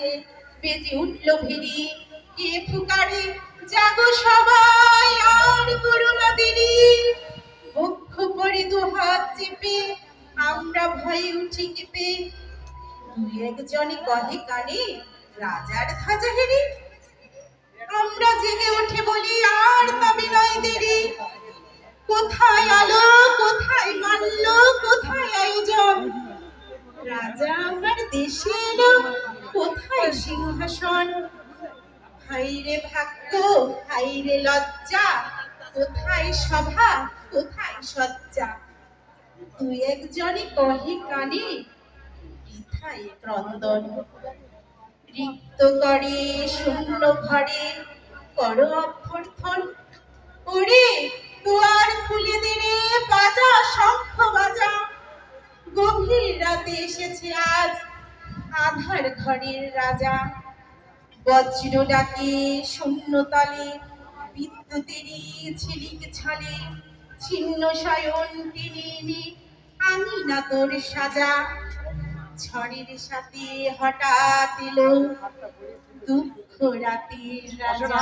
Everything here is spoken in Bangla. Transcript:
আজকে বেজে উঠল ভেরি, কে ফুকারে জাগো সবাই আর করো না দেরি। বক্ষ পরে দুহাত চেপে আমরা ভয়ে উঠি কেঁপে, দুই একজনে কহে কানে রাজার ধাজা হেরি। আমরা জেগে উঠে বলি আর তবে নয় দেরি। কোথায় আলো, কোথায় মাল্য, কোথায় আয়োজন? রাজা আমার দেশে এলো, কোথায় সিংহাসন? হাইরে ভাগ্য, হাইরে লজ্জা, কোথায় সভা, কোথায় সজ্জা? দুই একজনে কহে কানে বৃথায় ক্রন্দন। রিক্ত করে শূন্য ঘরে করো অভ্যর্থন। ওরে দুয়ার খুলে দে রে, বাজা শঙ্খ বাজা। গভীর রাতে এসেছে আজ আধার ঘরের রাজা। বজ্র ডাকে শূন্য তলে, বিদ্যুতেরই ঝিলিক ছলে। ছিন্ন শয়ন টেনে এনে আনি না তোর সাজা। ঝড়ের সাথে হঠাৎ এলো দুঃখ রাতের রাজা।